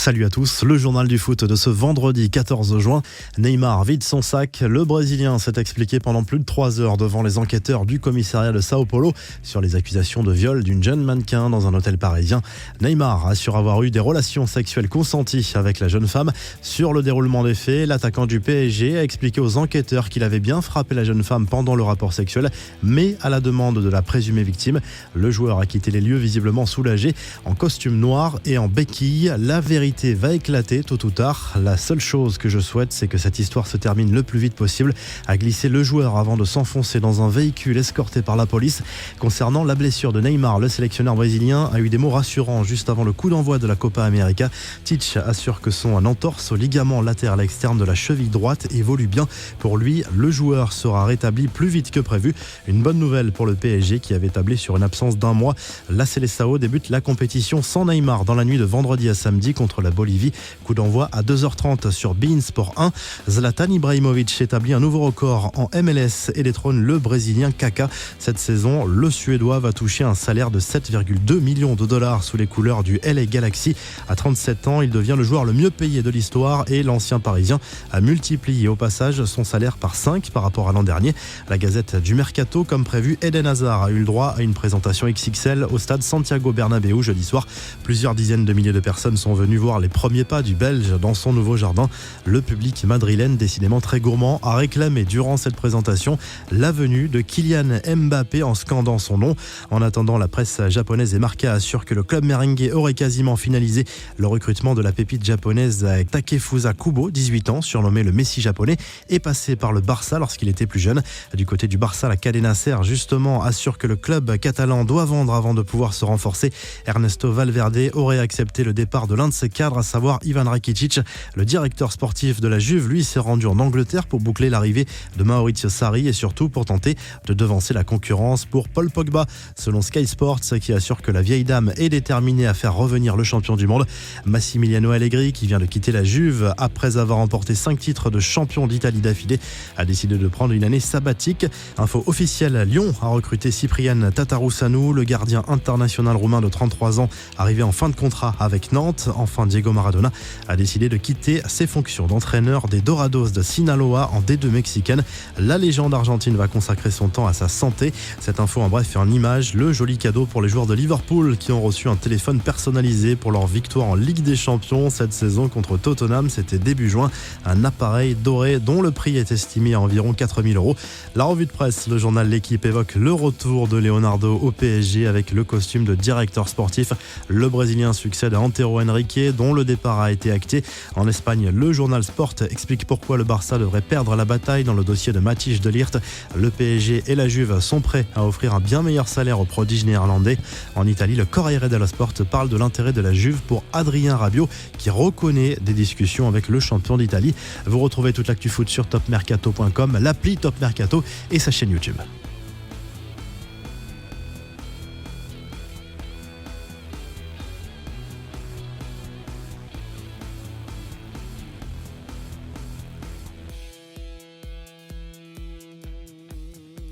Salut à tous, le journal du foot de ce vendredi 14 juin. Neymar vide son sac. Le Brésilien s'est expliqué pendant plus de 3 heures devant les enquêteurs du commissariat de Sao Paulo sur les accusations de viol d'une jeune mannequin dans un hôtel parisien. Neymar assure avoir eu des relations sexuelles consenties avec la jeune femme. Sur le déroulement des faits, l'attaquant du PSG a expliqué aux enquêteurs qu'il avait bien frappé la jeune femme pendant le rapport sexuel, mais à la demande de la présumée victime. Le joueur a quitté les lieux visiblement soulagé, en costume noir et en béquille. La vérité va éclater tôt ou tard. La seule chose que je souhaite, c'est que cette histoire se termine le plus vite possible, a glissé le joueur avant de s'enfoncer dans un véhicule escorté par la police. Concernant la blessure de Neymar, le sélectionneur brésilien a eu des mots rassurants juste avant le coup d'envoi de la Copa América. Tite assure que son entorse au ligament latéral externe de la cheville droite évolue bien. Pour lui, le joueur sera rétabli plus vite que prévu. Une bonne nouvelle pour le PSG qui avait tablé sur une absence d'1 mois. La Seleção débute la compétition sans Neymar dans la nuit de vendredi à samedi contre la Bolivie. Coup d'envoi à 2h30 sur beIN Sport 1. Zlatan Ibrahimovic établit un nouveau record en MLS et détrône le Brésilien Kaká. Cette saison, le Suédois va toucher un salaire de 7,2 millions de dollars sous les couleurs du LA Galaxy. À 37 ans, il devient le joueur le mieux payé de l'histoire et l'ancien Parisien a multiplié au passage son salaire par 5 par rapport à l'an dernier. La Gazette du Mercato, comme prévu, Eden Hazard a eu le droit à une présentation XXL au stade Santiago Bernabéu jeudi soir. Plusieurs dizaines de milliers de personnes sont venues voir les premiers pas du Belge dans son nouveau jardin. Le public madrilène, décidément très gourmand, a réclamé durant cette présentation la venue de Kylian Mbappé en scandant son nom. En attendant, la presse japonaise et Marca assure que le club merengue aurait quasiment finalisé le recrutement de la pépite japonaise Takefusa Kubo, 18 ans, surnommé le Messi japonais, est passé par le Barça lorsqu'il était plus jeune. Du côté du Barça, la Cadena Ser justement assure que le club catalan doit vendre avant de pouvoir se renforcer. Ernesto Valverde aurait accepté le départ de l'un de ses cadres, à savoir Ivan Rakitic. Le directeur sportif de la Juve, lui, s'est rendu en Angleterre pour boucler l'arrivée de Maurizio Sarri et surtout pour tenter de devancer la concurrence pour Paul Pogba. Selon Sky Sports, qui assure que la vieille dame est déterminée à faire revenir le champion du monde. Massimiliano Allegri, qui vient de quitter la Juve après avoir remporté 5 titres de champion d'Italie d'affilée, a décidé de prendre une année sabbatique. Info officielle, Lyon a recruté Cyprian Tatarusanu, le gardien international roumain de 33 ans, arrivé en fin de contrat avec Nantes. Enfin, Diego Maradona a décidé de quitter ses fonctions d'entraîneur des Dorados de Sinaloa en D2 mexicaine. La légende argentine va consacrer son temps à sa santé. Cette info en bref et en image, le joli cadeau pour les joueurs de Liverpool qui ont reçu un téléphone personnalisé pour leur victoire en Ligue des Champions cette saison contre Tottenham. C'était début juin. Un appareil doré dont le prix est estimé à environ 4 000 €. La revue de presse, le journal L'Équipe évoque le retour de Leonardo au PSG avec le costume de directeur sportif. Le Brésilien succède à Antero Henrique, dont le départ a été acté. En Espagne, le journal Sport explique pourquoi le Barça devrait perdre la bataille dans le dossier de Matthijs de Ligt. Le PSG et la Juve sont prêts à offrir un bien meilleur salaire au prodige néerlandais. En Italie, le Corriere dello Sport parle de l'intérêt de la Juve pour Adrien Rabiot, qui reconnaît des discussions avec le champion d'Italie. Vous retrouvez toute l'actu foot sur topmercato.com, l'appli Top Mercato et sa chaîne YouTube.